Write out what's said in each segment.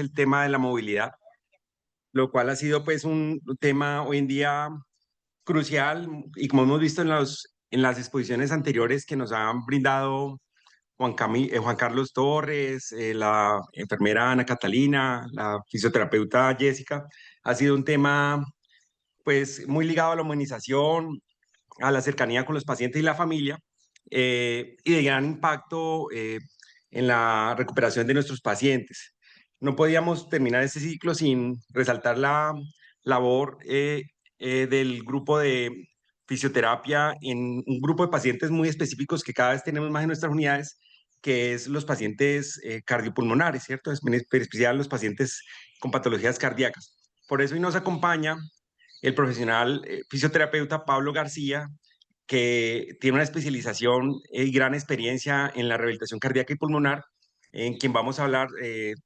el tema de la movilidad, lo cual ha sido pues un tema hoy en día crucial y como hemos visto en las exposiciones anteriores que nos han brindado Juan Carlos Torres, la enfermera Ana Catalina, la fisioterapeuta Jessica, ha sido un tema pues muy ligado a la humanización, a la cercanía con los pacientes y la familia, y de gran impacto en la recuperación de nuestros pacientes. No podíamos terminar este ciclo sin resaltar la labor del grupo de fisioterapia en un grupo de pacientes muy específicos que cada vez tenemos más en nuestras unidades, que es los pacientes cardiopulmonares, ¿cierto? En especial los pacientes con patologías cardíacas. Por eso hoy nos acompaña el profesional fisioterapeuta Pablo García, que tiene una especialización y gran experiencia en la rehabilitación cardíaca y pulmonar, en quien vamos a hablar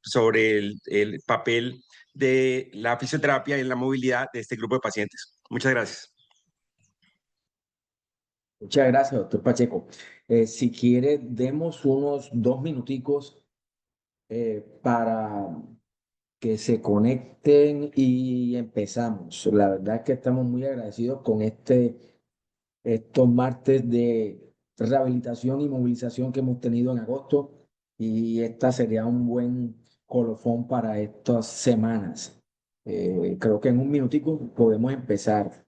sobre el papel de la fisioterapia en la movilidad de este grupo de pacientes. Muchas gracias. Muchas gracias, doctor Pacheco. Si quiere, demos unos 2 minuticos para que se conecten y empezamos. La verdad es que estamos muy agradecidos con estos martes de rehabilitación y movilización que hemos tenido en agosto y esta sería un buen colofón para estas semanas. Creo que en un minutico podemos empezar.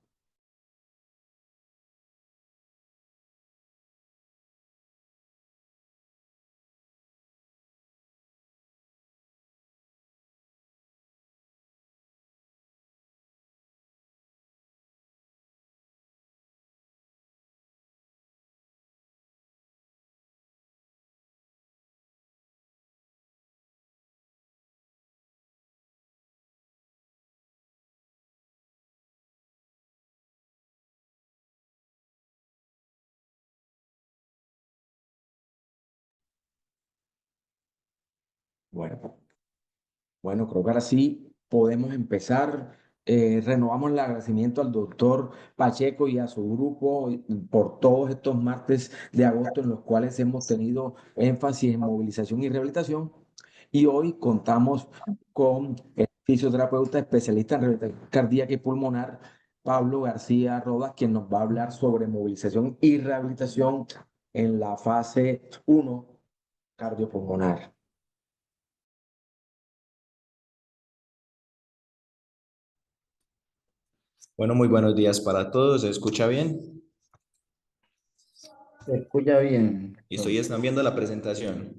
Bueno. Bueno, creo que ahora sí podemos empezar. Renovamos el agradecimiento al doctor Pacheco y a su grupo por todos estos martes de agosto en los cuales hemos tenido énfasis en movilización y rehabilitación. Y hoy contamos con el fisioterapeuta especialista en rehabilitación cardíaca y pulmonar, Pablo García Rodas, quien nos va a hablar sobre movilización y rehabilitación en la fase 1 cardiopulmonar. Bueno, muy buenos días para todos. ¿Se escucha bien? Se escucha bien. Listo, ¿y están viendo la presentación?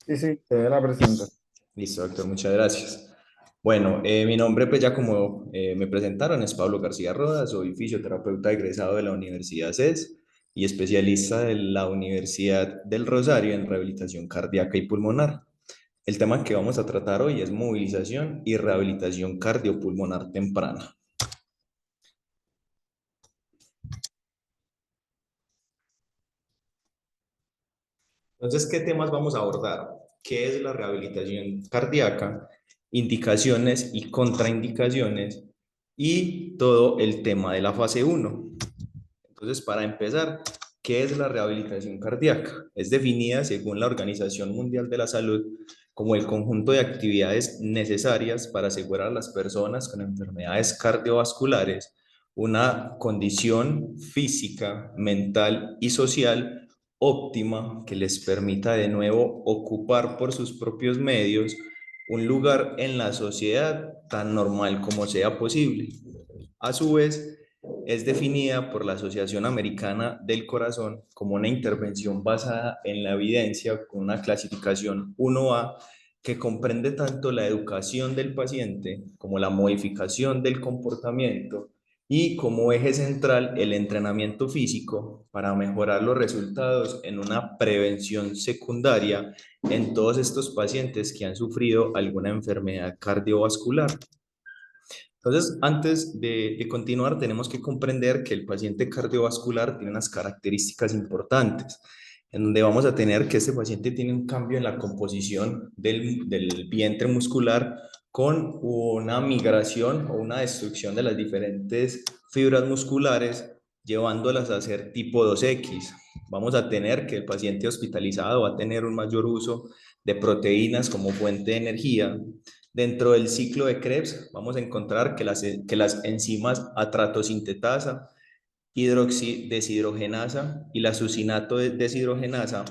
Sí, sí, se ve la presentación. Listo, doctor, muchas gracias. Bueno, mi nombre, pues ya como me presentaron, es Pablo García Rodas, soy fisioterapeuta egresado de la Universidad CES y especialista de la Universidad del Rosario en rehabilitación cardíaca y pulmonar. El tema que vamos a tratar hoy es movilización y rehabilitación cardiopulmonar temprana. Entonces, ¿qué temas vamos a abordar? ¿Qué es la rehabilitación cardíaca? Indicaciones y contraindicaciones y todo el tema de la fase 1. Entonces, para empezar, ¿qué es la rehabilitación cardíaca? Es definida según la Organización Mundial de la Salud como el conjunto de actividades necesarias para asegurar a las personas con enfermedades cardiovasculares una condición física, mental y social óptima que les permita de nuevo ocupar por sus propios medios un lugar en la sociedad tan normal como sea posible. A su vez, es definida por la Asociación Americana del Corazón como una intervención basada en la evidencia con una clasificación 1A que comprende tanto la educación del paciente como la modificación del comportamiento y como eje central el entrenamiento físico para mejorar los resultados en una prevención secundaria en todos estos pacientes que han sufrido alguna enfermedad cardiovascular. Entonces, antes de continuar, tenemos que comprender que el paciente cardiovascular tiene unas características importantes, en donde vamos a tener que este paciente tiene un cambio en la composición del vientre muscular con una migración o una destrucción de las diferentes fibras musculares, llevándolas a ser tipo 2X. Vamos a tener que el paciente hospitalizado va a tener un mayor uso de proteínas como fuente de energía, Dentro del ciclo de Krebs vamos a encontrar que las enzimas atratosintetasa, hidroxideshidrogenasa y la sucinato deshidrogenasa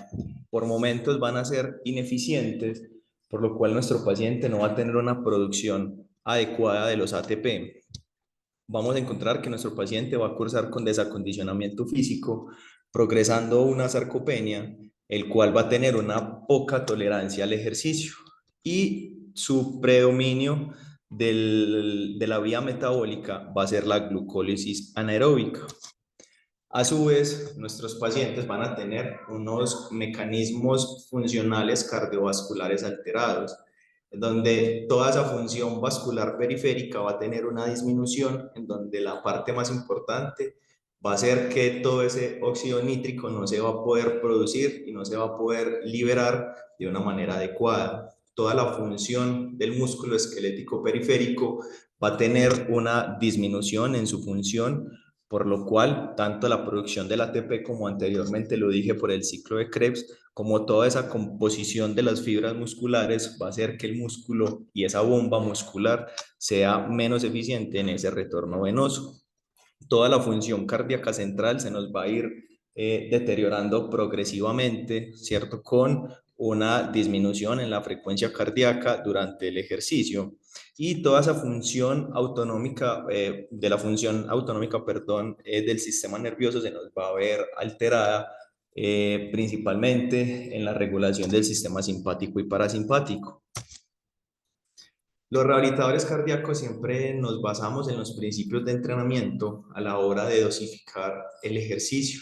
por momentos van a ser ineficientes, por lo cual nuestro paciente no va a tener una producción adecuada de los ATP. Vamos a encontrar que nuestro paciente va a cursar con desacondicionamiento físico, progresando una sarcopenia, el cual va a tener una poca tolerancia al ejercicio y su predominio de la vía metabólica va a ser la glucólisis anaeróbica. A su vez, nuestros pacientes van a tener unos mecanismos funcionales cardiovasculares alterados, en donde toda esa función vascular periférica va a tener una disminución, en donde la parte más importante va a ser que todo ese óxido nítrico no se va a poder producir y no se va a poder liberar de una manera adecuada. Toda la función del músculo esquelético periférico va a tener una disminución en su función, por lo cual tanto la producción del ATP, como anteriormente lo dije por el ciclo de Krebs, como toda esa composición de las fibras musculares va a hacer que el músculo y esa bomba muscular sea menos eficiente en ese retorno venoso. Toda la función cardíaca central se nos va a ir deteriorando progresivamente, ¿cierto? Con una disminución en la frecuencia cardíaca durante el ejercicio y toda esa función autonómica, de la función autonómica, perdón, del sistema nervioso se nos va a ver alterada, principalmente en la regulación del sistema simpático y parasimpático. Los rehabilitadores cardíacos siempre nos basamos en los principios de entrenamiento a la hora de dosificar el ejercicio.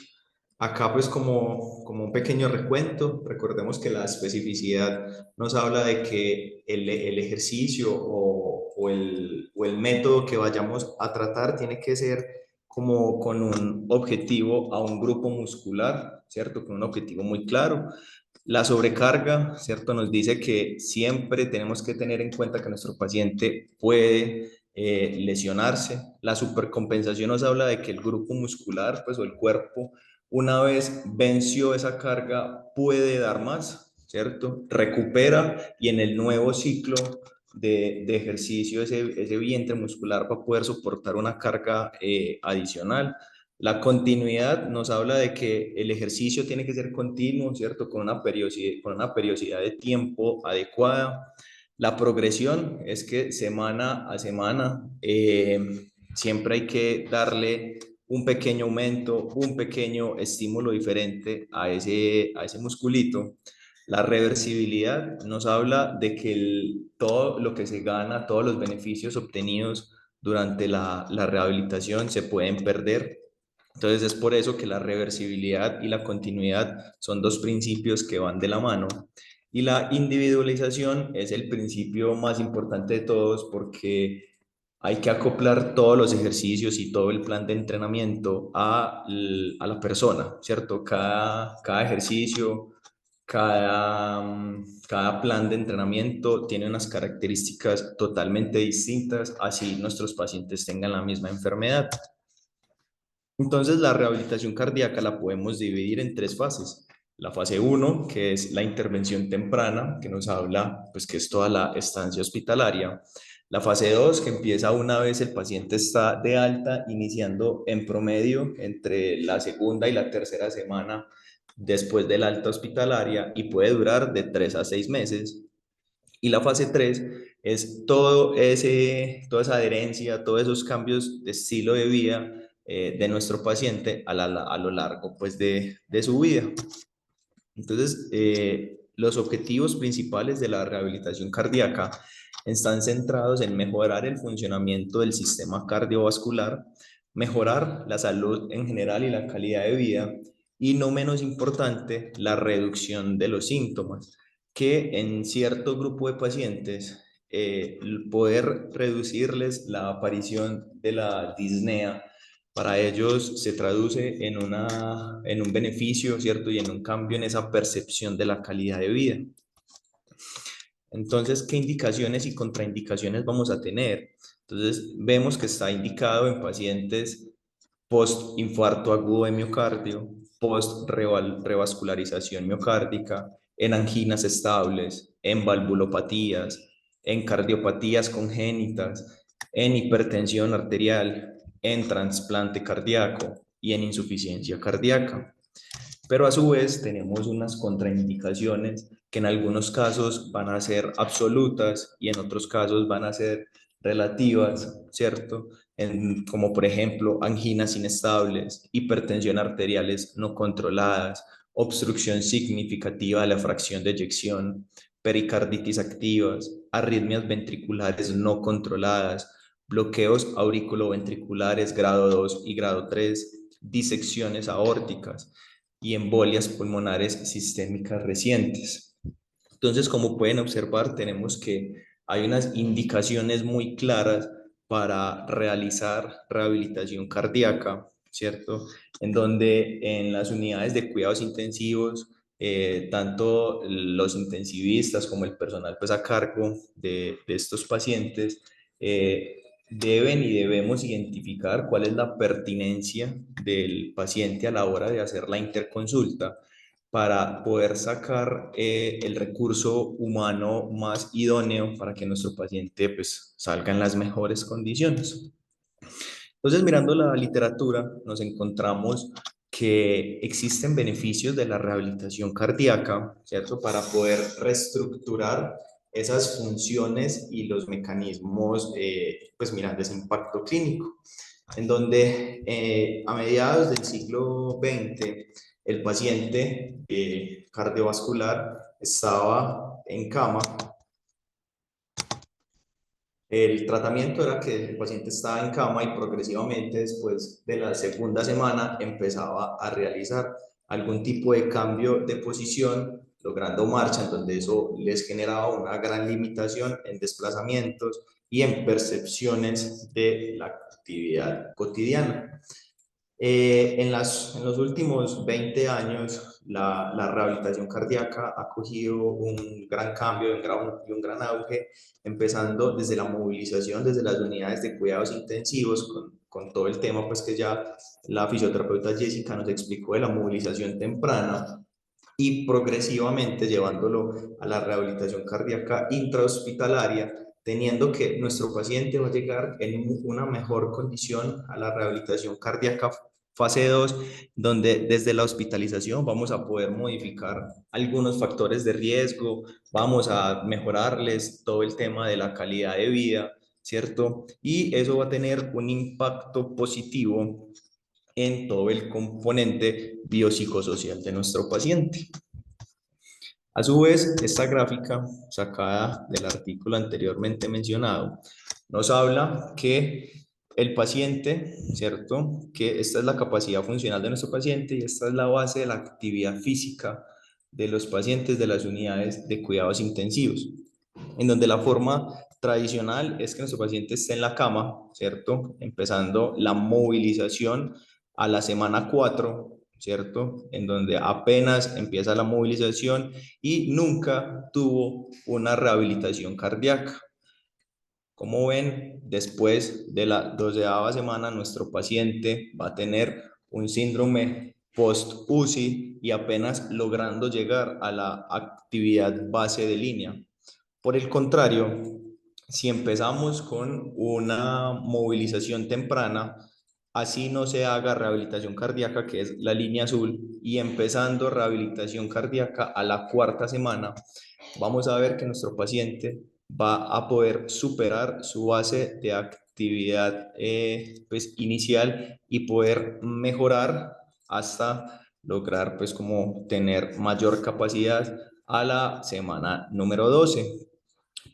Acá pues como un pequeño recuento, recordemos que la especificidad nos habla de que el ejercicio o el método que vayamos a tratar tiene que ser como con un objetivo a un grupo muscular, ¿cierto? Con un objetivo muy claro. La sobrecarga, ¿cierto? Nos dice que siempre tenemos que tener en cuenta que nuestro paciente puede lesionarse. La supercompensación nos habla de que el grupo muscular, pues, o el cuerpo, una vez venció esa carga, puede dar más, ¿cierto? Recupera y en el nuevo ciclo de ejercicio ese vientre muscular va a poder soportar una carga adicional. La continuidad nos habla de que el ejercicio tiene que ser continuo, ¿cierto? Con una periodicidad de tiempo adecuada. La progresión es que semana a semana siempre hay que darle un pequeño aumento, un pequeño estímulo diferente a ese musculito. La reversibilidad nos habla de que todo lo que se gana, todos los beneficios obtenidos durante la rehabilitación se pueden perder. Entonces es por eso que la reversibilidad y la continuidad son dos principios que van de la mano. Y la individualización es el principio más importante de todos, porque hay que acoplar todos los ejercicios y todo el plan de entrenamiento a la persona, ¿cierto? Cada ejercicio, cada plan de entrenamiento tiene unas características totalmente distintas, así nuestros pacientes tengan la misma enfermedad. Entonces, la rehabilitación cardíaca la podemos dividir en tres fases. La fase 1, que es la intervención temprana, que nos habla, pues, que es toda la estancia hospitalaria. La fase 2, que empieza una vez el paciente está de alta, iniciando en promedio entre la segunda y la tercera semana después de la alta hospitalaria y puede durar de 3 a 6 meses. Y la fase 3 es toda esa adherencia, todos esos cambios de estilo de vida de nuestro paciente a lo largo, pues, de su vida. Entonces, los objetivos principales de la rehabilitación cardíaca están centrados en mejorar el funcionamiento del sistema cardiovascular, mejorar la salud en general y la calidad de vida, y no menos importante, la reducción de los síntomas, que en cierto grupo de pacientes poder reducirles la aparición de la disnea para ellos se traduce en un beneficio, ¿cierto? Y en un cambio en esa percepción de la calidad de vida. Entonces, ¿qué indicaciones y contraindicaciones vamos a tener? Entonces, vemos que está indicado en pacientes post-infarto agudo de miocardio, post-revascularización miocárdica, en anginas estables, en valvulopatías, en cardiopatías congénitas, en hipertensión arterial, en trasplante cardíaco y en insuficiencia cardíaca. Pero a su vez tenemos unas contraindicaciones que en algunos casos van a ser absolutas y en otros casos van a ser relativas, ¿cierto? Como por ejemplo anginas inestables, hipertensión arteriales no controladas, obstrucción significativa de la fracción de eyección, pericarditis activas, arritmias ventriculares no controladas, bloqueos auriculoventriculares grado 2 y grado 3, disecciones aórticas y embolias pulmonares sistémicas recientes. Entonces, como pueden observar, tenemos que hay unas indicaciones muy claras para realizar rehabilitación cardíaca, ¿cierto? En donde en las unidades de cuidados intensivos, tanto los intensivistas como el personal pues, a cargo de estos pacientes, deben y debemos identificar cuál es la pertinencia del paciente a la hora de hacer la interconsulta para poder sacar el recurso humano más idóneo para que nuestro paciente pues, salga en las mejores condiciones. Entonces, mirando la literatura, nos encontramos que existen beneficios de la rehabilitación cardíaca, ¿cierto? Para poder reestructurar esas funciones y los mecanismos, pues mirando ese impacto clínico, en donde a mediados del siglo XX el paciente cardiovascular estaba en cama. El tratamiento era que el paciente estaba en cama y progresivamente después de la segunda semana empezaba a realizar algún tipo de cambio de posición, logrando marcha, en donde eso les generaba una gran limitación en desplazamientos y en percepciones de la actividad cotidiana. En los últimos 20 años, la rehabilitación cardíaca ha cogido un gran cambio y un gran auge, empezando desde la movilización, desde las unidades de cuidados intensivos, con todo el tema pues, que ya la fisioterapeuta Jessica nos explicó de la movilización temprana, y progresivamente llevándolo a la rehabilitación cardíaca intrahospitalaria, teniendo que nuestro paciente va a llegar en una mejor condición a la rehabilitación cardíaca fase 2, donde desde la hospitalización vamos a poder modificar algunos factores de riesgo, vamos a mejorarles todo el tema de la calidad de vida, ¿cierto? Y eso va a tener un impacto positivo en todo el componente biopsicosocial de nuestro paciente. A su vez, esta gráfica sacada del artículo anteriormente mencionado nos habla que el paciente, ¿cierto? Que esta es la capacidad funcional de nuestro paciente y esta es la base de la actividad física de los pacientes de las unidades de cuidados intensivos, en donde la forma tradicional es que nuestro paciente esté en la cama, ¿cierto? Empezando la movilización a la semana 4, ¿cierto? En donde apenas empieza la movilización y nunca tuvo una rehabilitación cardíaca. Como ven, después de la 12ª semana, nuestro paciente va a tener un síndrome post-UCI y apenas logrando llegar a la actividad base de línea. Por el contrario, si empezamos con una movilización temprana, así no se haga rehabilitación cardíaca, que es la línea azul, y empezando rehabilitación cardíaca a la 4ª semana, vamos a ver que nuestro paciente va a poder superar su base de actividad pues, inicial y poder mejorar hasta lograr pues como tener mayor capacidad a la semana número 12.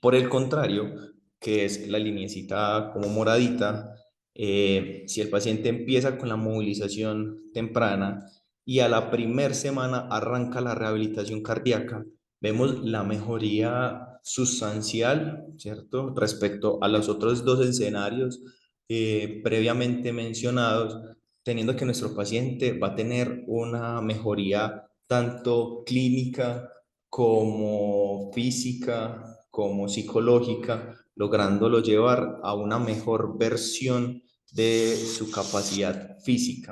Por el contrario, que es la lineecita como moradita, si el paciente empieza con la movilización temprana y a la primera semana arranca la rehabilitación cardíaca, vemos la mejoría sustancial, ¿cierto? Respecto a los otros dos escenarios previamente mencionados, teniendo que nuestro paciente va a tener una mejoría tanto clínica como física, como psicológica, lográndolo llevar a una mejor versión de su capacidad física.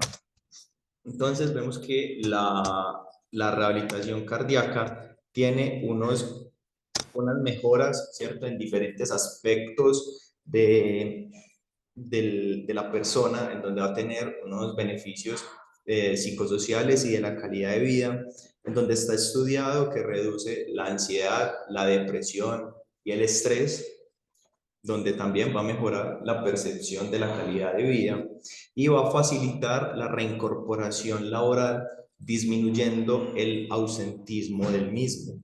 Entonces vemos que la rehabilitación cardíaca tiene unos unas mejoras, ¿cierto?, en diferentes aspectos de la persona, en donde va a tener unos beneficios psicosociales y de la calidad de vida, en donde está estudiado que reduce la ansiedad, la depresión y el estrés, donde también va a mejorar la percepción de la calidad de vida y va a facilitar la reincorporación laboral, disminuyendo el ausentismo del mismo.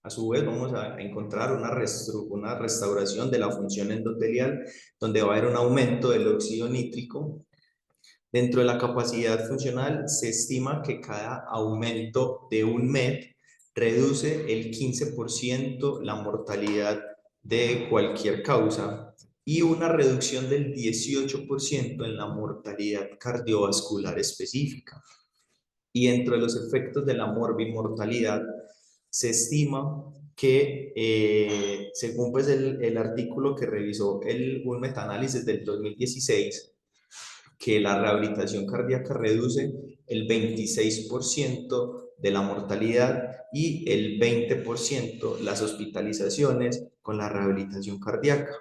A su vez, vamos a encontrar una restauración de la función endotelial, donde va a haber un aumento del óxido nítrico. Dentro de la capacidad funcional, se estima que cada aumento de un MET reduce el 15% la mortalidad de cualquier causa y una reducción del 18% en la mortalidad cardiovascular específica. Y dentro de los efectos de la morbimortalidad, se estima que, según pues el artículo que revisó un metaanálisis del 2016, que la rehabilitación cardíaca reduce el 26% de la mortalidad y el 20% las hospitalizaciones con la rehabilitación cardíaca.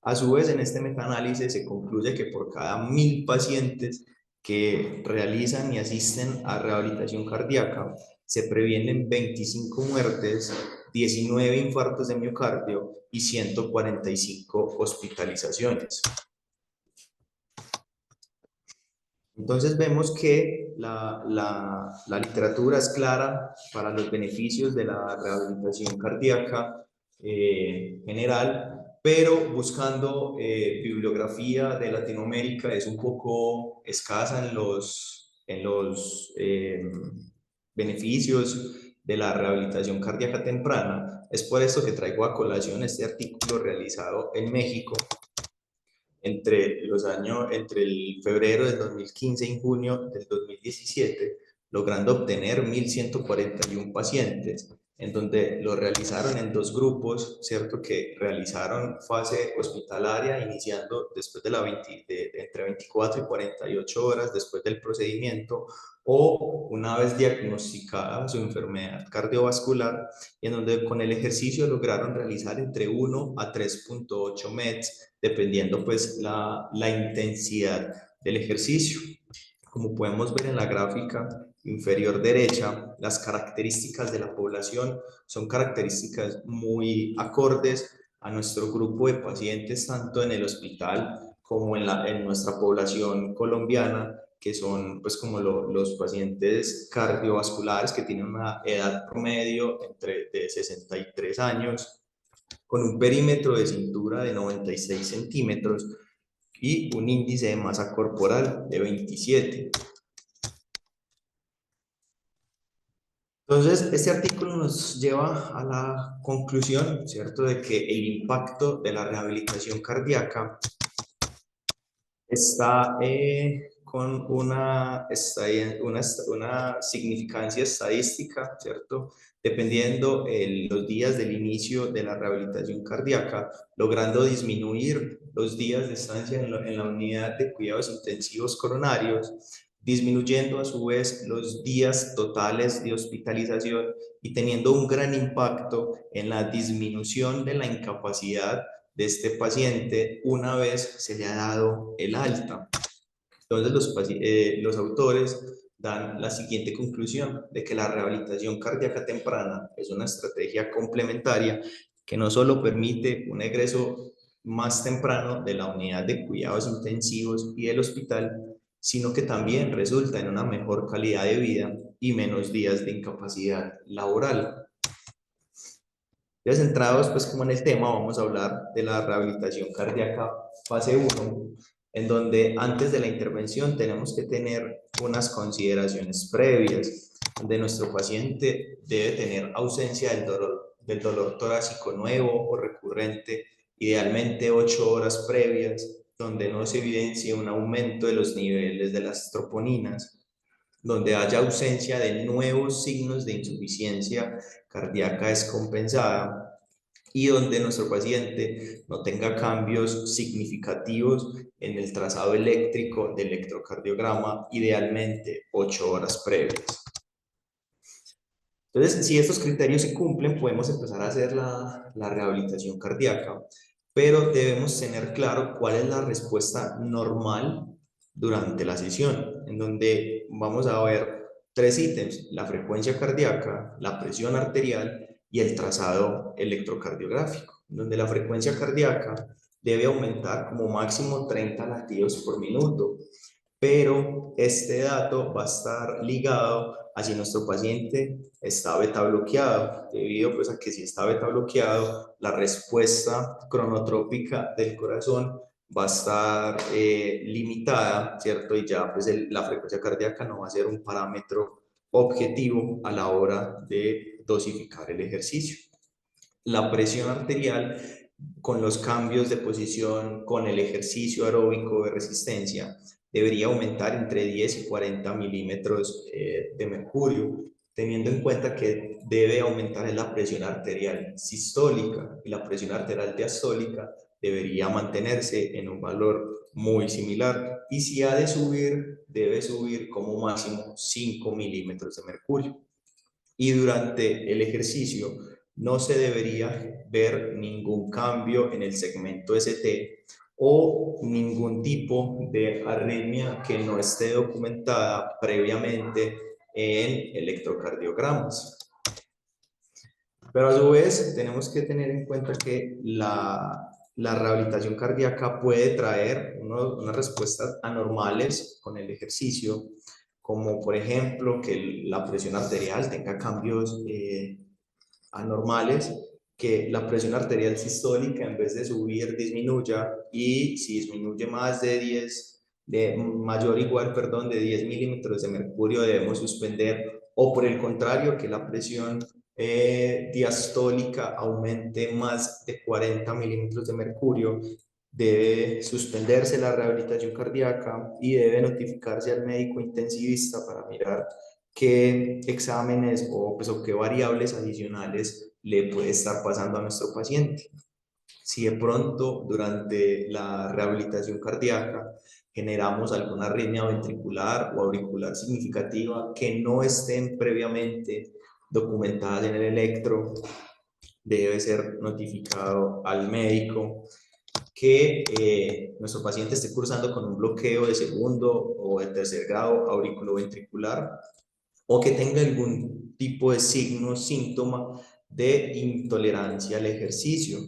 A su vez, en este metaanálisis se concluye que por cada 1000 pacientes que realizan y asisten a rehabilitación cardíaca, se previenen 25 muertes, 19 infartos de miocardio y 145 hospitalizaciones. Entonces vemos que la literatura es clara para los beneficios de la rehabilitación cardíaca general, pero buscando bibliografía de Latinoamérica es un poco escasa en los beneficios de la rehabilitación cardíaca temprana. Es por eso que traigo a colación este artículo realizado en México entre el febrero del 2015 y junio del 2017, logrando obtener 1.141 pacientes, en donde lo realizaron en 2 grupos, ¿cierto? Que realizaron fase hospitalaria iniciando después de entre 24 y 48 horas después del procedimiento, o una vez diagnosticada su enfermedad cardiovascular, y en donde con el ejercicio lograron realizar entre 1 a 3.8 METs, dependiendo pues la intensidad del ejercicio. Como podemos ver en la gráfica inferior derecha, las características de la población son características muy acordes a nuestro grupo de pacientes, tanto en el hospital como en nuestra población colombiana, que son pues como los pacientes cardiovasculares que tienen una edad promedio de 63 años, con un perímetro de cintura de 96 centímetros y un índice de masa corporal de 27. Entonces, este artículo nos lleva a la conclusión, ¿cierto?, de que el impacto de la rehabilitación cardíaca está con una significancia estadística, ¿cierto?, dependiendo los días del inicio de la rehabilitación cardíaca, logrando disminuir los días de estancia en la unidad de cuidados intensivos coronarios, disminuyendo a su vez los días totales de hospitalización y teniendo un gran impacto en la disminución de la incapacidad de este paciente una vez se le ha dado el alta. Entonces los autores dan la siguiente conclusión, de que la rehabilitación cardíaca temprana es una estrategia complementaria que no solo permite un egreso más temprano de la unidad de cuidados intensivos y del hospital, sino que también resulta en una mejor calidad de vida y menos días de incapacidad laboral. Ya centrados pues como en el tema, vamos a hablar de la rehabilitación cardíaca fase 1, en donde antes de la intervención tenemos que tener unas consideraciones previas, donde nuestro paciente debe tener ausencia del dolor torácico nuevo o recurrente, idealmente 8 horas previas, donde no se evidencie un aumento de los niveles de las troponinas, donde haya ausencia de nuevos signos de insuficiencia cardíaca descompensada y donde nuestro paciente no tenga cambios significativos en el trazado eléctrico del electrocardiograma, idealmente 8 horas previas. Entonces, si estos criterios se cumplen, podemos empezar a hacer la rehabilitación cardíaca, pero debemos tener claro cuál es la respuesta normal durante la sesión, en donde vamos a ver tres ítems: la frecuencia cardíaca, la presión arterial y el trazado electrocardiográfico, donde la frecuencia cardíaca debe aumentar como máximo 30 latidos por minuto, pero este dato va a estar ligado a si nuestro paciente está beta bloqueado, debido pues a que si está beta bloqueado, la respuesta cronotrópica del corazón va a estar limitada, ¿cierto? Y ya pues la frecuencia cardíaca no va a ser un parámetro objetivo a la hora de dosificar el ejercicio. La presión arterial, con los cambios de posición, con el ejercicio aeróbico de resistencia, debería aumentar entre 10 y 40 milímetros de mercurio, teniendo en cuenta que debe aumentar la presión arterial sistólica y la presión arterial diastólica debería mantenerse en un valor muy similar. Y si ha de subir, debe subir como máximo 5 milímetros de mercurio. Y durante el ejercicio no se debería ver ningún cambio en el segmento ST o ningún tipo de arritmia que no esté documentada previamente en electrocardiogramas. Pero a su vez tenemos que tener en cuenta que la rehabilitación cardíaca puede traer unas respuestas anormales con el ejercicio, como por ejemplo que la presión arterial tenga cambios anormales, que la presión arterial sistólica en vez de subir disminuya, y si disminuye más de 10, de mayor o igual, perdón, de 10 milímetros de mercurio, debemos suspender, o por el contrario, que la presión diastólica aumente más de 40 milímetros de mercurio, debe suspenderse la rehabilitación cardíaca y debe notificarse al médico intensivista para mirar qué exámenes o qué variables adicionales le puede estar pasando a nuestro paciente. Si de pronto durante la rehabilitación cardíaca generamos alguna arritmia ventricular o auricular significativa que no estén previamente documentadas en el electro, debe ser notificado al médico que nuestro paciente esté cursando con un bloqueo de segundo o de tercer grado auriculoventricular, o que tenga algún tipo de signo, síntoma de intolerancia al ejercicio,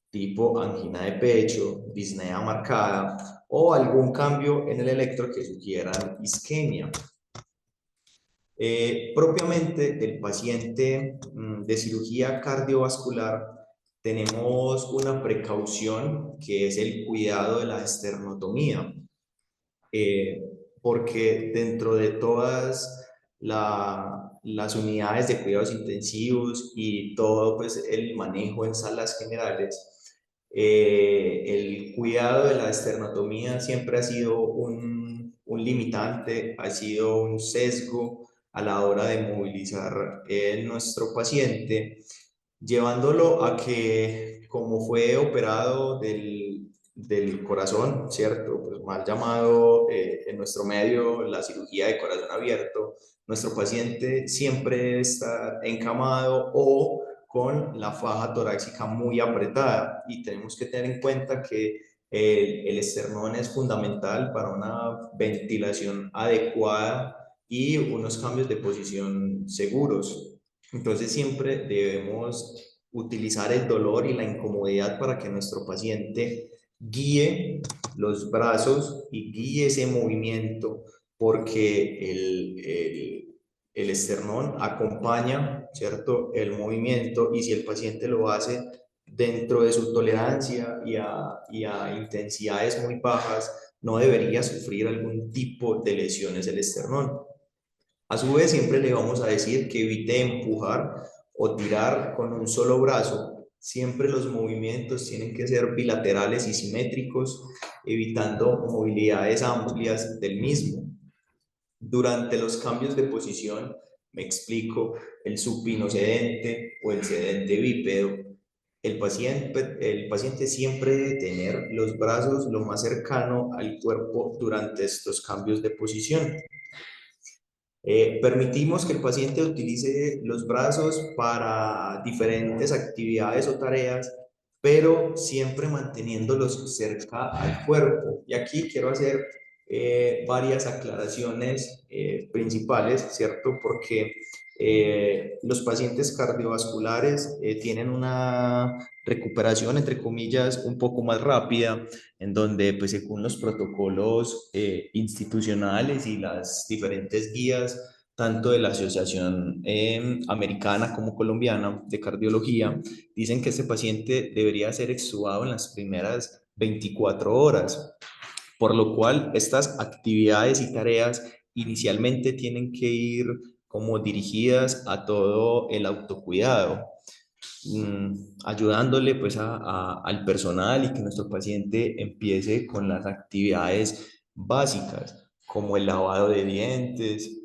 tipo angina de pecho, disnea marcada o algún cambio en el electro que sugiera isquemia. Propiamente del paciente de cirugía cardiovascular tenemos una precaución que es el cuidado de la esternotomía, porque dentro de todas las unidades de cuidados intensivos y todo pues, el manejo en salas generales, el cuidado de la esternotomía siempre ha sido un limitante, ha sido un sesgo a la hora de movilizar nuestro paciente, llevándolo a que, como fue operado del corazón, ¿cierto? Pues mal llamado en nuestro medio la cirugía de corazón abierto, nuestro paciente siempre debe estar encamado o con la faja torácica muy apretada, y tenemos que tener en cuenta que el esternón es fundamental para una ventilación adecuada y unos cambios de posición seguros. Entonces siempre debemos utilizar el dolor y la incomodidad para que nuestro paciente guíe los brazos y guíe ese movimiento, porque el esternón acompaña, ¿cierto?, el movimiento, y si el paciente lo hace dentro de su tolerancia y a intensidades muy bajas, no debería sufrir algún tipo de lesiones del esternón. A su vez, siempre le vamos a decir que evite empujar o tirar con un solo brazo. Siempre los movimientos tienen que ser bilaterales y simétricos, evitando movilidades amplias del mismo. Durante los cambios de posición, me explico, el supino sedente o el sedente bípedo, el paciente siempre debe tener los brazos lo más cercano al cuerpo durante estos cambios de posición. Permitimos que el paciente utilice los brazos para diferentes actividades o tareas, pero siempre manteniéndolos cerca al cuerpo. Y aquí quiero hacer varias aclaraciones principales, ¿cierto? Porque los pacientes cardiovasculares tienen una recuperación, entre comillas, un poco más rápida, en donde, pues, según los protocolos institucionales y las diferentes guías, tanto de la Asociación Americana como Colombiana de Cardiología, dicen que este paciente debería ser extubado en las primeras 24 horas, por lo cual estas actividades y tareas inicialmente tienen que ir como dirigidas a todo el autocuidado, ayudándole pues al personal y que nuestro paciente empiece con las actividades básicas, como el lavado de dientes,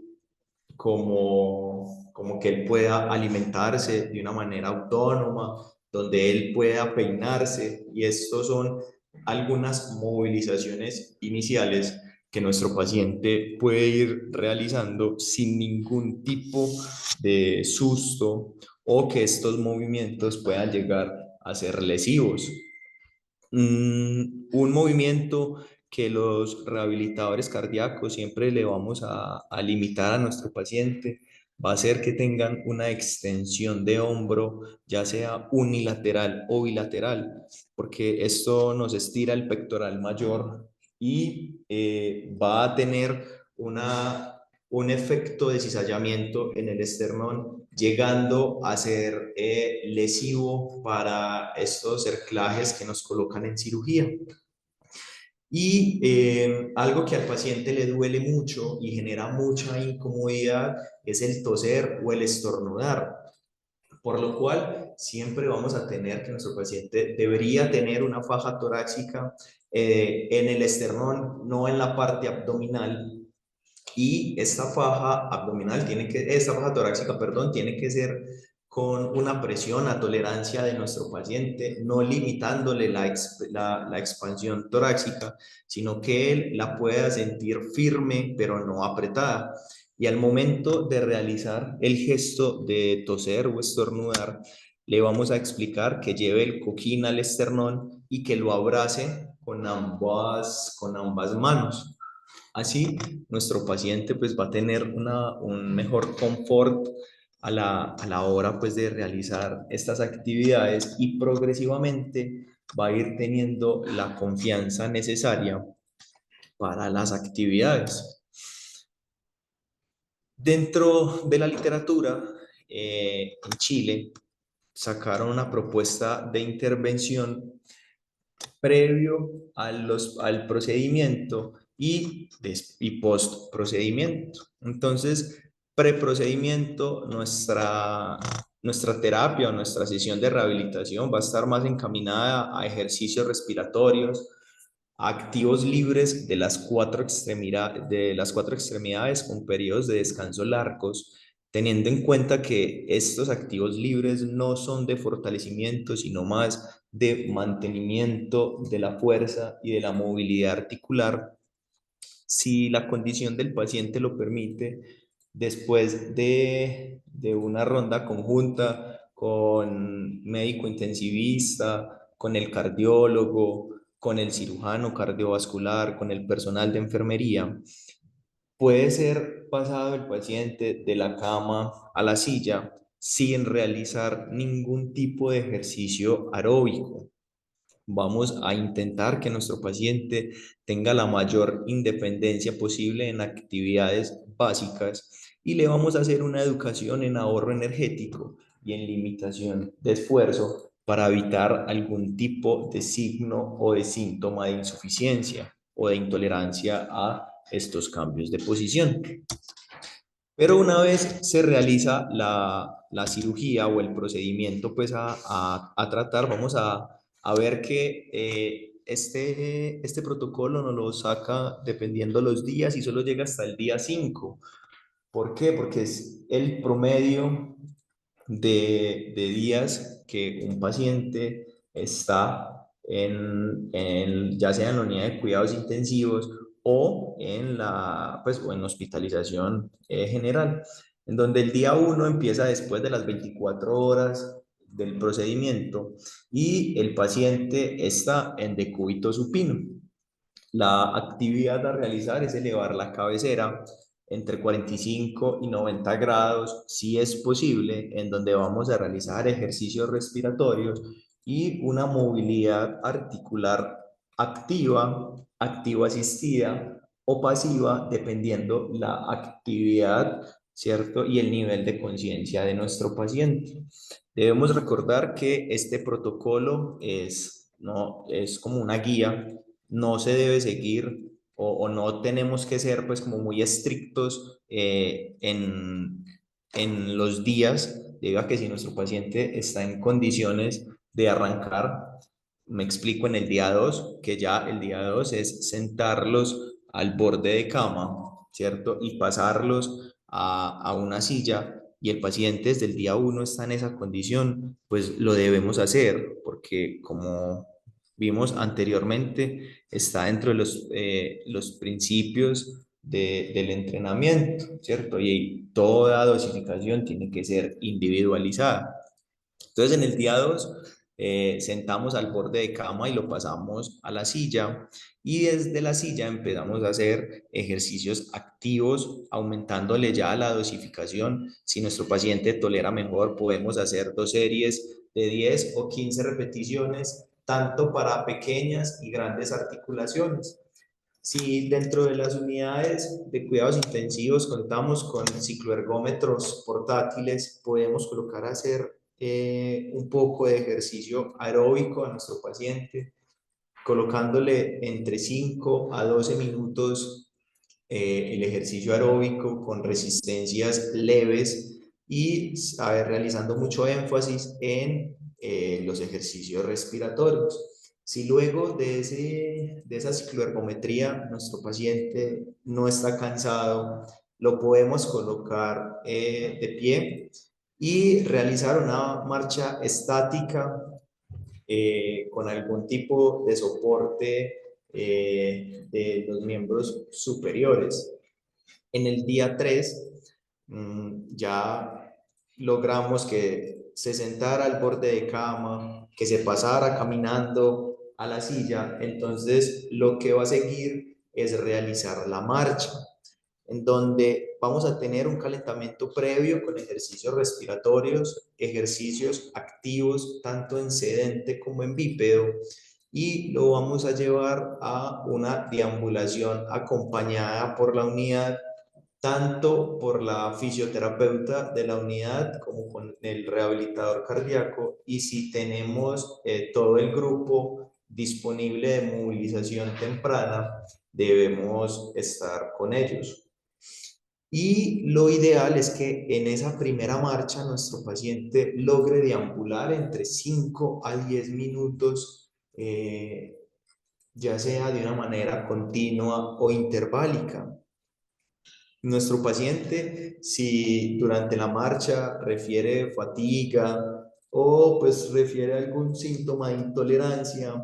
como que él pueda alimentarse de una manera autónoma, donde él pueda peinarse, y estos son algunas movilizaciones iniciales que nuestro paciente puede ir realizando sin ningún tipo de susto o que estos movimientos puedan llegar a ser lesivos. Un movimiento que los rehabilitadores cardíacos siempre le vamos a limitar a nuestro paciente va a ser que tengan una extensión de hombro, ya sea unilateral o bilateral, porque esto nos estira el pectoral mayor y va a tener un efecto de cizallamiento en el esternón, llegando a ser lesivo para estos cerclajes que nos colocan en cirugía. Y algo que al paciente le duele mucho y genera mucha incomodidad es el toser o el estornudar, por lo cual siempre vamos a tener que nuestro paciente debería tener una faja torácica en el esternón, no en la parte abdominal, y esta faja torácica, perdón, tiene que ser con una presión a tolerancia de nuestro paciente, no limitándole la expansión torácica, sino que él la pueda sentir firme, pero no apretada. Y al momento de realizar el gesto de toser o estornudar, le vamos a explicar que lleve el cojín al esternón y que lo abrace con ambas manos. Así, nuestro paciente pues va a tener un mejor confort a la hora pues de realizar estas actividades, y progresivamente va a ir teniendo la confianza necesaria para las actividades. Dentro de la literatura, en Chile, sacaron una propuesta de intervención previo al procedimiento y post procedimiento. Entonces, preprocedimiento, nuestra terapia o nuestra sesión de rehabilitación va a estar más encaminada a ejercicios respiratorios, a activos libres de las cuatro extremidades con periodos de descanso largos, teniendo en cuenta que estos activos libres no son de fortalecimiento, sino más de mantenimiento de la fuerza y de la movilidad articular, si la condición del paciente lo permite, después de una ronda conjunta con médico intensivista, con el cardiólogo, con el cirujano cardiovascular, con el personal de enfermería. Puede ser pasado el paciente de la cama a la silla sin realizar ningún tipo de ejercicio aeróbico. Vamos a intentar que nuestro paciente tenga la mayor independencia posible en actividades básicas, y le vamos a hacer una educación en ahorro energético y en limitación de esfuerzo para evitar algún tipo de signo o de síntoma de insuficiencia o de intolerancia a estos cambios de posición. Pero una vez se realiza la cirugía o el procedimiento pues a tratar, vamos a ver que este protocolo nos lo saca dependiendo los días y solo llega hasta el día 5. ¿Por qué? Porque es el promedio de días que un paciente está ya sea en la unidad de cuidados intensivos o en o en hospitalización general, en donde el día 1 empieza después de las 24 horas del procedimiento y el paciente está en decúbito supino. La actividad a realizar es elevar la cabecera entre 45 y 90 grados, si es posible, en donde vamos a realizar ejercicios respiratorios y una movilidad articular activa, activa asistida o pasiva, dependiendo la actividad, ¿cierto? Y el nivel de conciencia de nuestro paciente. Debemos recordar que este protocolo no, es como una guía, no se debe seguir o no tenemos que ser pues como muy estrictos en los días, debido a que si nuestro paciente está en condiciones de arrancar, me explico en el día 2 que ya el día 2 es sentarlos al borde de cama, ¿cierto? Y pasarlos a una silla y el paciente desde el día 1 está en esa condición, pues lo debemos hacer porque como vimos anteriormente, está dentro de los principios del entrenamiento, ¿cierto? Y toda dosificación tiene que ser individualizada. Entonces, en el día 2, sentamos al borde de cama y lo pasamos a la silla y desde la silla empezamos a hacer ejercicios activos, aumentándole ya la dosificación. Si nuestro paciente tolera mejor, podemos hacer 2 series de 10 o 15 repeticiones, tanto para pequeñas y grandes articulaciones. Si dentro de las unidades de cuidados intensivos contamos con cicloergómetros portátiles, podemos colocar a hacer un poco de ejercicio aeróbico a nuestro paciente, colocándole entre 5 a 12 minutos el ejercicio aeróbico con resistencias leves y realizando mucho énfasis en los ejercicios respiratorios. Si luego de esa cicloergometría nuestro paciente no está cansado, lo podemos colocar de pie y realizar una marcha estática con algún tipo de soporte de los miembros superiores. En el día 3 ya logramos que se sentara al borde de cama, que se pasara caminando a la silla. Entonces lo que va a seguir es realizar la marcha, en donde vamos a tener un calentamiento previo con ejercicios respiratorios, ejercicios activos, tanto en sedente como en bípedo, y lo vamos a llevar a una deambulación acompañada por la unidad, tanto por la fisioterapeuta de la unidad como con el rehabilitador cardíaco, y si tenemos todo el grupo disponible de movilización temprana, debemos estar con ellos. Y lo ideal es que en esa primera marcha nuestro paciente logre deambular entre 5 a 10 minutos, ya sea de una manera continua o interválica. Nuestro paciente, si durante la marcha refiere fatiga o pues refiere algún síntoma de intolerancia,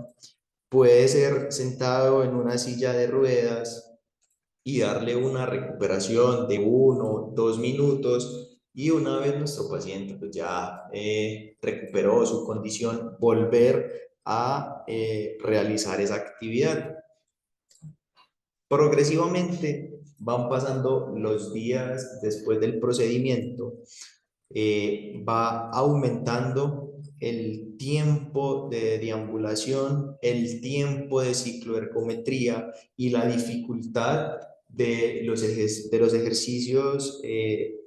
puede ser sentado en una silla de ruedas y darle una recuperación de 1 o 2 minutos, y una vez nuestro paciente pues ya recuperó su condición, volver a realizar esa actividad. Progresivamente van pasando los días después del procedimiento, va aumentando el tiempo de deambulación, el tiempo de cicloergometría y la dificultad de los ejercicios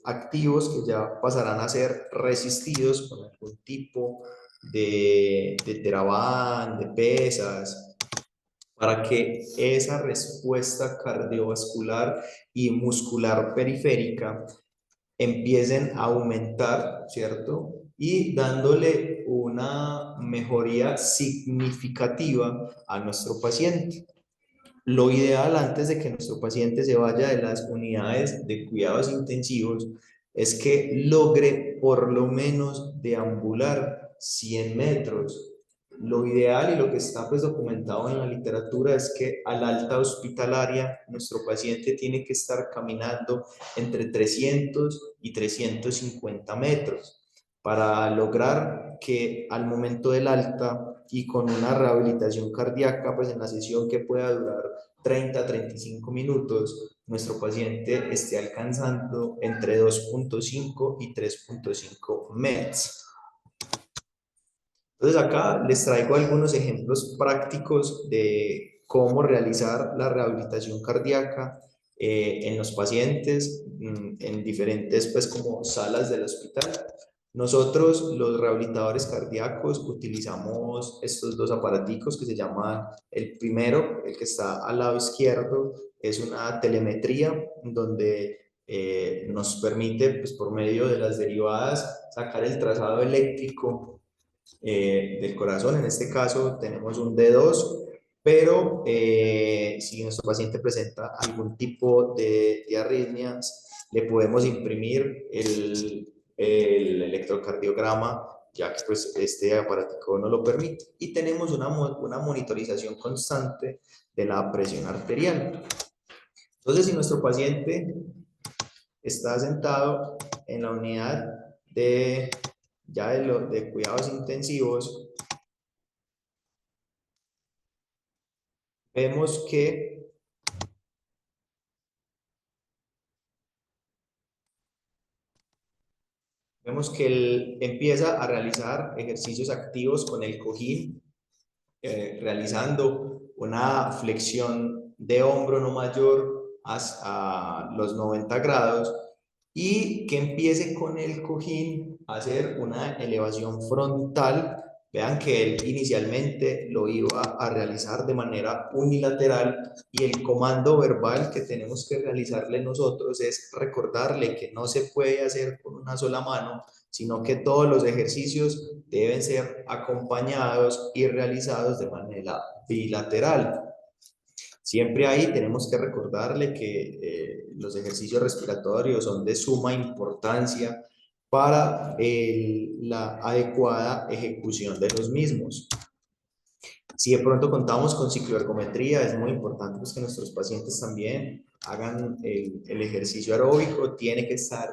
activos, que ya pasarán a ser resistidos con algún tipo de TheraBand, de pesas, para que esa respuesta cardiovascular y muscular periférica empiecen a aumentar, ¿cierto? Y dándole una mejoría significativa a nuestro paciente. Lo ideal antes de que nuestro paciente se vaya de las unidades de cuidados intensivos es que logre por lo menos deambular 100 metros. Lo ideal y lo que está pues documentado en la literatura es que al alta hospitalaria nuestro paciente tiene que estar caminando entre 300 y 350 metros para lograr que al momento del alta y con una rehabilitación cardíaca, pues en la sesión que pueda durar 30 a 35 minutos, nuestro paciente esté alcanzando entre 2.5 y 3.5 METs. Entonces acá les traigo algunos ejemplos prácticos de cómo realizar la rehabilitación cardíaca en los pacientes en diferentes pues como salas del hospital. Nosotros los rehabilitadores cardíacos utilizamos estos dos aparaticos que se llaman, el primero, el que está al lado izquierdo, es una telemetría donde nos permite pues por medio de las derivadas sacar el trazado eléctrico del corazón. En este caso tenemos un D2, pero si nuestro paciente presenta algún tipo de arritmias, le podemos imprimir el electrocardiograma, ya que pues, este aparatico no lo permite. Y tenemos una monitorización constante de la presión arterial. Entonces, si nuestro paciente está sentado en la unidad de cuidados intensivos, vemos que él empieza a realizar ejercicios activos con el cojín, realizando una flexión de hombro no mayor a los 90 grados y que empiece con el cojín a hacer una elevación frontal. Vean que él inicialmente lo iba a realizar de manera unilateral y el comando verbal que tenemos que realizarle nosotros es recordarle que no se puede hacer con una sola mano, sino que todos los ejercicios deben ser acompañados y realizados de manera bilateral. Siempre ahí tenemos que recordarle que los ejercicios respiratorios son de suma importancia para la adecuada ejecución de los mismos. Si de pronto contamos con cicloergometría, es muy importante pues, que nuestros pacientes también hagan el ejercicio aeróbico. Tiene que estar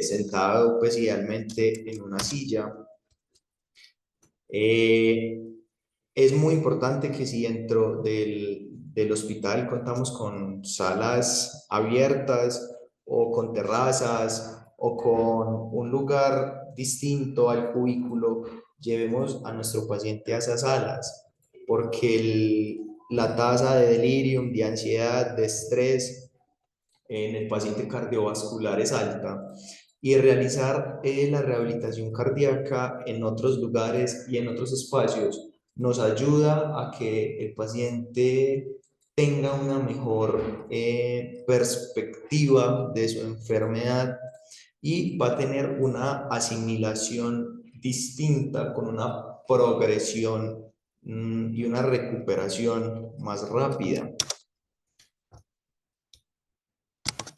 sentado pues idealmente en una silla. Es muy importante que si dentro del hospital contamos con salas abiertas o con terrazas o con un lugar distinto al cubículo, llevemos a nuestro paciente a esas salas, porque la tasa de delirium, de ansiedad, de estrés en el paciente cardiovascular es alta y realizar la rehabilitación cardíaca en otros lugares y en otros espacios nos ayuda a que el paciente tenga una mejor perspectiva de su enfermedad y va a tener una asimilación distinta con una progresión y una recuperación más rápida.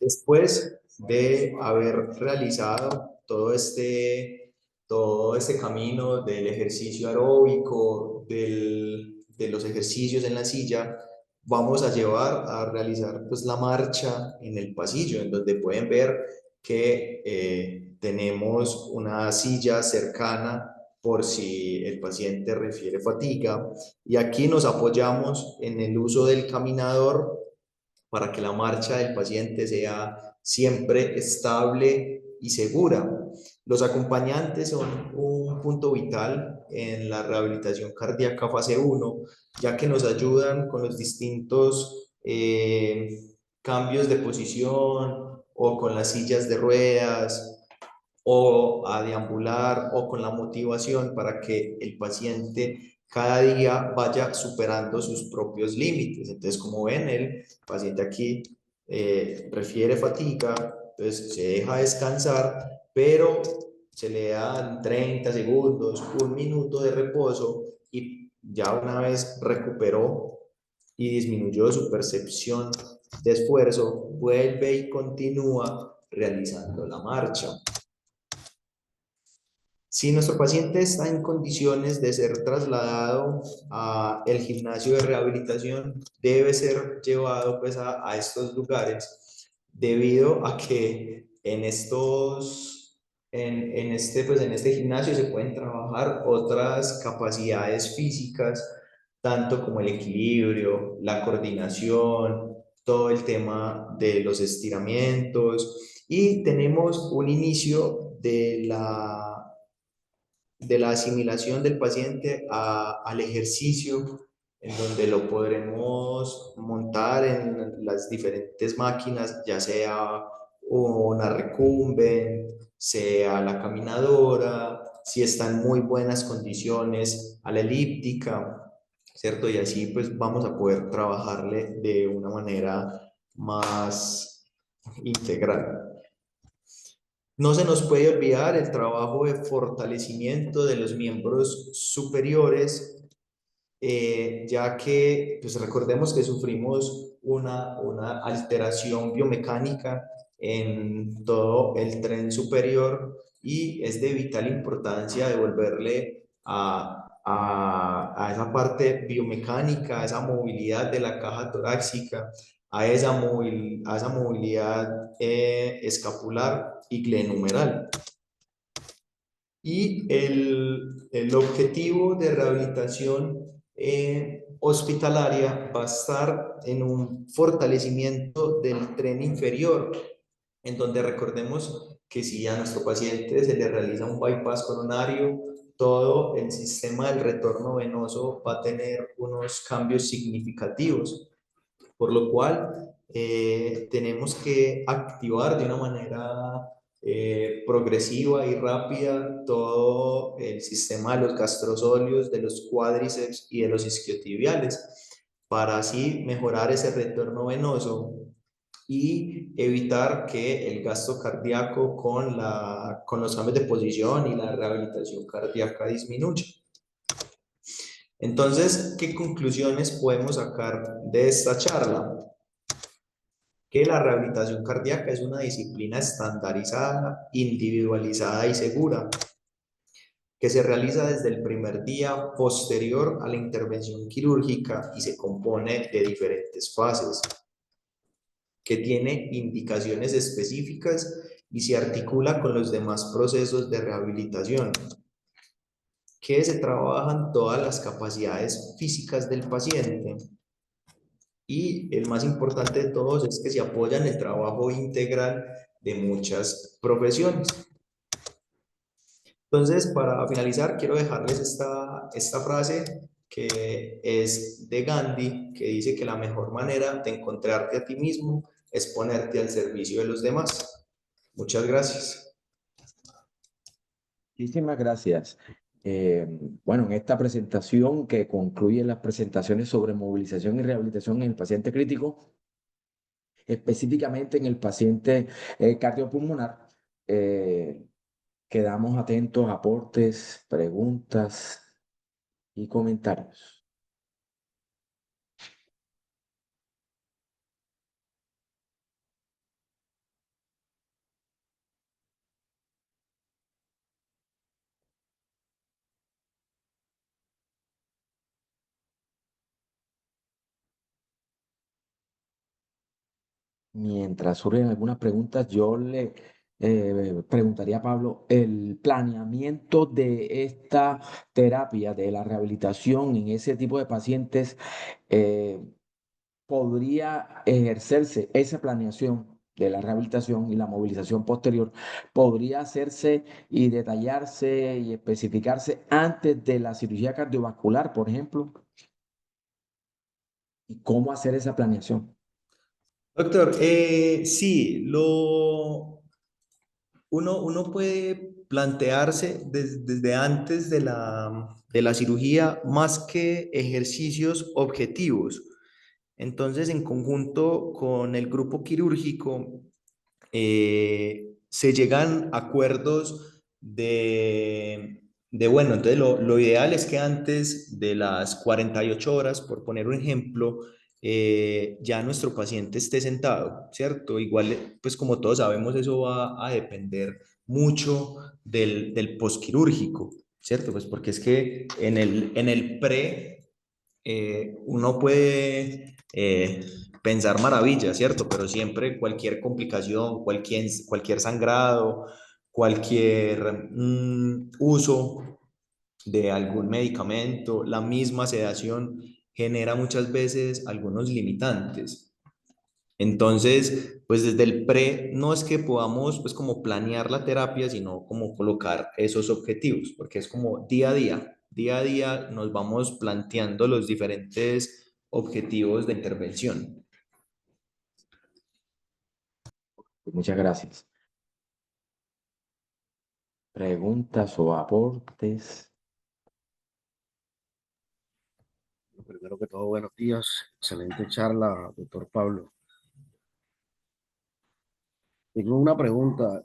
Después de haber realizado todo este camino del ejercicio aeróbico, de los ejercicios en la silla, vamos a llevar a realizar pues, la marcha en el pasillo, en donde pueden ver que tenemos una silla cercana por si el paciente refiere fatiga, y aquí nos apoyamos en el uso del caminador para que la marcha del paciente sea siempre estable y segura. Los acompañantes son un punto vital en la rehabilitación cardíaca fase 1, ya que nos ayudan con los distintos cambios de posición o con las sillas de ruedas o a deambular o con la motivación para que el paciente cada día vaya superando sus propios límites. Entonces, como ven, el paciente aquí refiere fatiga, entonces se deja descansar, pero se le dan 30 segundos, un minuto de reposo y ya una vez recuperó y disminuyó su percepción de esfuerzo, vuelve y continúa realizando la marcha. Si nuestro paciente está en condiciones de ser trasladado a el gimnasio de rehabilitación, debe ser llevado pues a estos lugares debido a que en este gimnasio se pueden trabajar otras capacidades físicas, tanto como el equilibrio, la coordinación, todo el tema de los estiramientos, y tenemos un inicio de la asimilación del paciente al ejercicio, en donde lo podremos montar en las diferentes máquinas, ya sea una recumbent, sea la caminadora, si está en muy buenas condiciones, a la elíptica, ¿cierto? Y así pues vamos a poder trabajarle de una manera más integral. No se nos puede olvidar el trabajo de fortalecimiento de los miembros superiores, ya que pues recordemos que sufrimos una alteración biomecánica en todo el tren superior y es de vital importancia devolverle a esa parte biomecánica, a esa movilidad de la caja torácica, a esa movilidad escapular y glenumeral. Y el objetivo de rehabilitación hospitalaria va a estar en un fortalecimiento del tren inferior, en donde recordemos que si a nuestro paciente se le realiza un bypass coronario, todo el sistema del retorno venoso va a tener unos cambios significativos, por lo cual tenemos que activar de una manera progresiva y rápida todo el sistema de los gastrosóleos, de los cuádriceps y de los isquiotibiales, para así mejorar ese retorno venoso y evitar que el gasto cardíaco con los cambios de posición y la rehabilitación cardíaca disminuya. Entonces, ¿qué conclusiones podemos sacar de esta charla? Que la rehabilitación cardíaca es una disciplina estandarizada, individualizada y segura, que se realiza desde el primer día posterior a la intervención quirúrgica y se compone de diferentes fases, que tiene indicaciones específicas y se articula con los demás procesos de rehabilitación, que se trabajan todas las capacidades físicas del paciente, y el más importante de todos es que se apoya en el trabajo integral de muchas profesiones. Entonces, para finalizar, quiero dejarles esta frase que es de Gandhi, que dice que la mejor manera de encontrarte a ti mismo es ponerte al servicio de los demás. Muchas gracias. Muchísimas gracias. Eh, bueno, en esta presentación que concluye las presentaciones sobre movilización y rehabilitación en el paciente crítico, específicamente en el paciente cardiopulmonar, eh, quedamos atentos a aportes, preguntas y comentarios. Mientras surgen algunas preguntas, yo le preguntaría a Pablo, el planeamiento de esta terapia, de la rehabilitación en ese tipo de pacientes, eh, podría ejercerse esa planeación de la rehabilitación y la movilización posterior, podría hacerse y detallarse y especificarse antes de la cirugía cardiovascular, por ejemplo, y cómo hacer esa planeación. Doctor, sí, uno puede plantearse desde antes de la cirugía más que ejercicios objetivos. Entonces, en conjunto con el grupo quirúrgico, se llegan a acuerdos bueno, entonces lo ideal es que antes de las 48 horas, por poner un ejemplo, ya nuestro paciente esté sentado, ¿cierto? Igual, pues como todos sabemos, eso va a depender mucho del posquirúrgico, ¿cierto? Pues porque es que en el pre uno puede pensar maravillas, ¿cierto? Pero siempre cualquier complicación, cualquier sangrado, cualquier uso de algún medicamento, la misma sedación genera muchas veces algunos limitantes. Entonces, pues desde el pre no es que podamos pues como planear la terapia, sino como colocar esos objetivos, porque es como día a día nos vamos planteando los diferentes objetivos de intervención. Muchas gracias. ¿Preguntas o aportes? Primero que todo, buenos días. Excelente charla, doctor Pablo. Tengo una pregunta.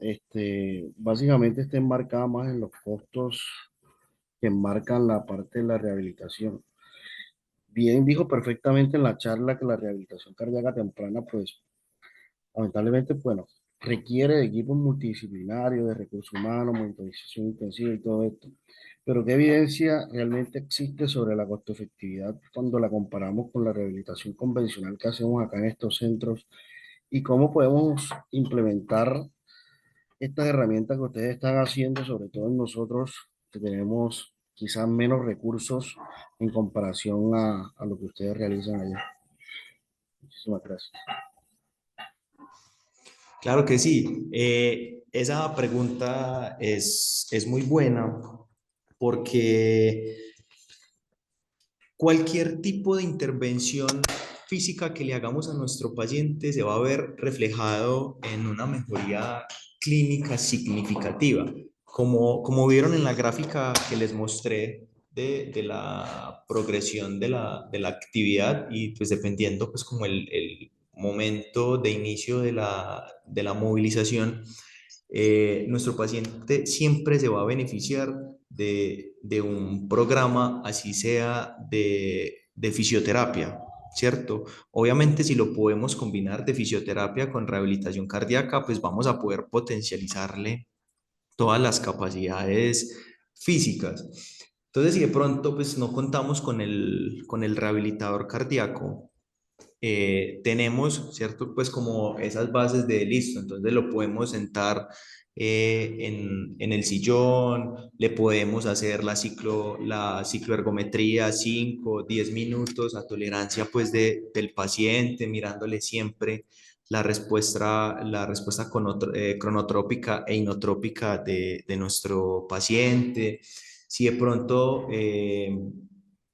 Básicamente está enmarcada más en los costos que enmarcan la parte de la rehabilitación. Bien dijo perfectamente en la charla que la rehabilitación cardíaca temprana, pues, lamentablemente, bueno, requiere de equipos multidisciplinarios, de recursos humanos, monitorización intensiva y todo esto. Pero ¿qué evidencia realmente existe sobre la costo efectividad cuando la comparamos con la rehabilitación convencional que hacemos acá en estos centros? ¿Y cómo podemos implementar estas herramientas que ustedes están haciendo, sobre todo en nosotros que tenemos quizás menos recursos en comparación a lo que ustedes realizan allá? Muchísimas gracias. Claro que sí. Esa pregunta es muy buena porque cualquier tipo de intervención física que le hagamos a nuestro paciente se va a ver reflejado en una mejoría clínica significativa. Como vieron en la gráfica que les mostré de la progresión de la actividad y pues dependiendo pues como el momento de inicio de la movilización, nuestro paciente siempre se va a beneficiar de un programa, así sea de fisioterapia, ¿cierto? Obviamente, si lo podemos combinar de fisioterapia con rehabilitación cardíaca, pues vamos a poder potencializarle todas las capacidades físicas. Entonces, si de pronto pues no contamos con el rehabilitador cardíaco, tenemos, ¿cierto? Pues como esas bases de listo, entonces lo podemos sentar en el sillón, le podemos hacer la cicloergometría 5 10 minutos a tolerancia pues del paciente, mirándole siempre la respuesta cronotrópica e inotrópica de nuestro paciente. Si de pronto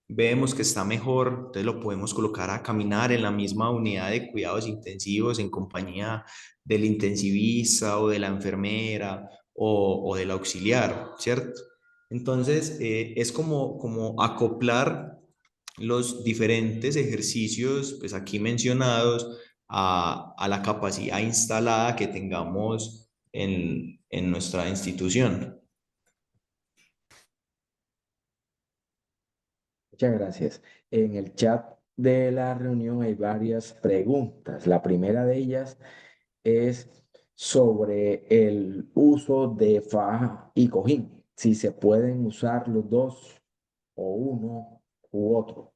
vemos que está mejor, entonces lo podemos colocar a caminar en la misma unidad de cuidados intensivos en compañía del intensivista o de la enfermera o del auxiliar, ¿cierto? Entonces, es como acoplar los diferentes ejercicios, pues aquí mencionados, a la capacidad instalada que tengamos en nuestra institución. Muchas gracias. En el chat de la reunión hay varias preguntas. La primera de ellas es sobre el uso de faja y cojín, si se pueden usar los dos o uno u otro.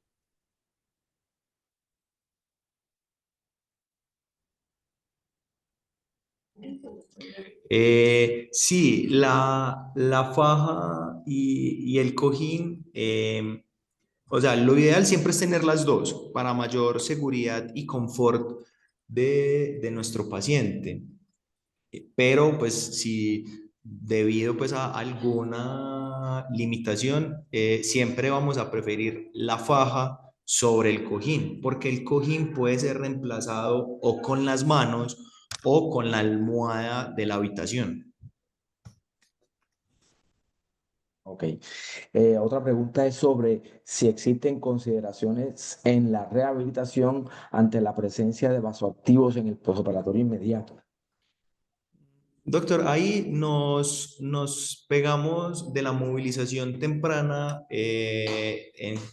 Sí, la faja y el cojín, o sea, lo ideal siempre es tener las dos para mayor seguridad y confort de nuestro paciente. Pero pues si debido pues a alguna limitación, siempre vamos a preferir la faja sobre el cojín, porque el cojín puede ser reemplazado o con las manos o con la almohada de la habitación. Ok. Otra pregunta es sobre si existen consideraciones en la rehabilitación ante la presencia de vasoactivos en el posoperatorio inmediato. Doctor, ahí nos pegamos de la movilización temprana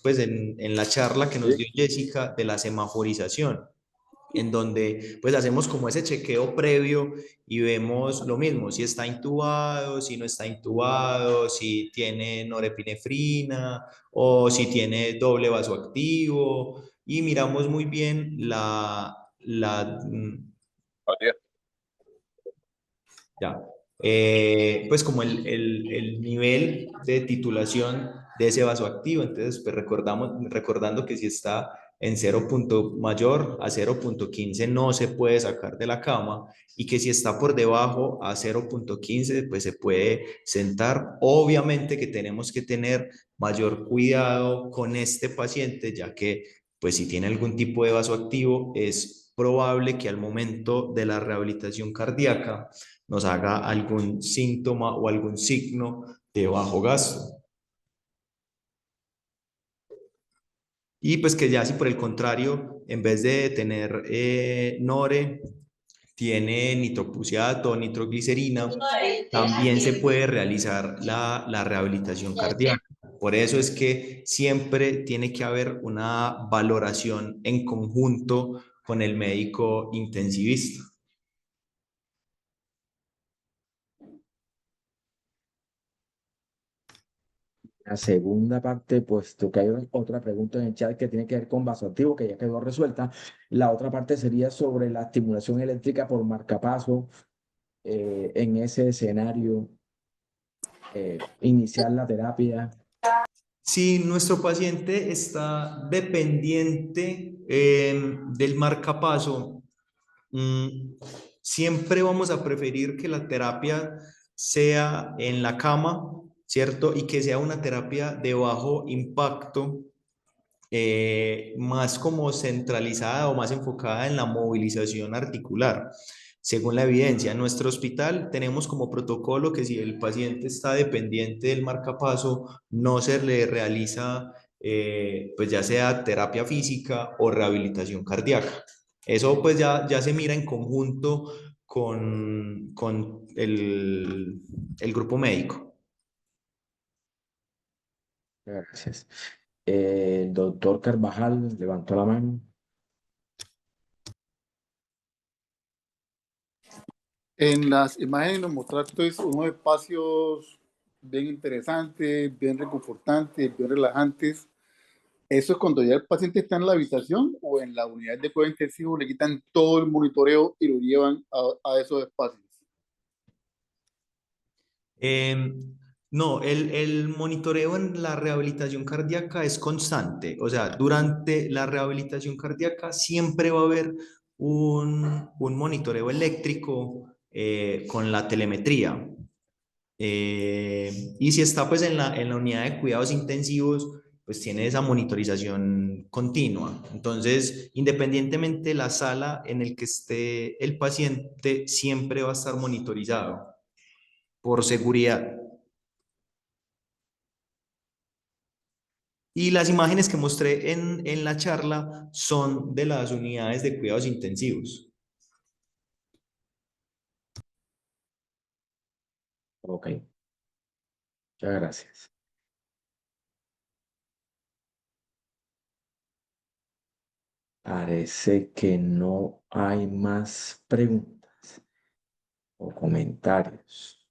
pues en la charla que nos dio Sí. Jessica de la semaforización. en donde pues hacemos como ese chequeo previo y vemos lo mismo, si está intubado, si no está intubado, si tiene norepinefrina o si tiene doble vasoactivo y miramos muy bien ya. Pues como el nivel de titulación de ese vasoactivo. Entonces, pues recordando que si está en 0 punto mayor a 0,15 no se puede sacar de la cama y que si está por debajo a 0,15 pues se puede sentar. Obviamente que tenemos que tener mayor cuidado con este paciente, ya que pues si tiene algún tipo de vasoactivo es probable que al momento de la rehabilitación cardíaca nos haga algún síntoma o algún signo de bajo gasto. Y pues que ya si por el contrario, en vez de tener NORE, tiene nitroprusiato o nitroglicerina, también se puede realizar la rehabilitación cardíaca. Por eso es que siempre tiene que haber una valoración en conjunto con el médico intensivista. La segunda parte, puesto que hay otra pregunta en el chat que tiene que ver con vasoactivo, que ya quedó resuelta. La otra parte sería sobre la estimulación eléctrica por marcapaso en ese escenario, iniciar la terapia. Si nuestro paciente está dependiente del marcapaso, siempre vamos a preferir que la terapia sea en la cama, ¿cierto? Y que sea una terapia de bajo impacto, más como centralizada o más enfocada en la movilización articular. Según la evidencia, en nuestro hospital tenemos como protocolo que si el paciente está dependiente del marcapaso, no se le realiza, pues ya sea terapia física o rehabilitación cardíaca. Eso pues ya se mira en conjunto con el grupo médico. Gracias. El doctor Carvajal levantó la mano. En las imágenes nos mostraste unos espacios bien interesantes, bien reconfortantes, bien relajantes. ¿Eso es cuando ya el paciente está en la habitación o en la unidad de cuidado intensivo le quitan todo el monitoreo y lo llevan a esos espacios? No, el monitoreo en la rehabilitación cardíaca es constante. O sea, durante la rehabilitación cardíaca siempre va a haber un monitoreo eléctrico con la telemetría. Y si está pues en la unidad de cuidados intensivos, pues tiene esa monitorización continua. Entonces, independientemente de la sala en el que esté el paciente, siempre va a estar monitorizado por seguridad. Y las imágenes que mostré en la charla son de las unidades de cuidados intensivos. Ok, muchas gracias. Parece que no hay más preguntas o comentarios.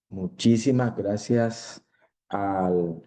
Muchísimas gracias al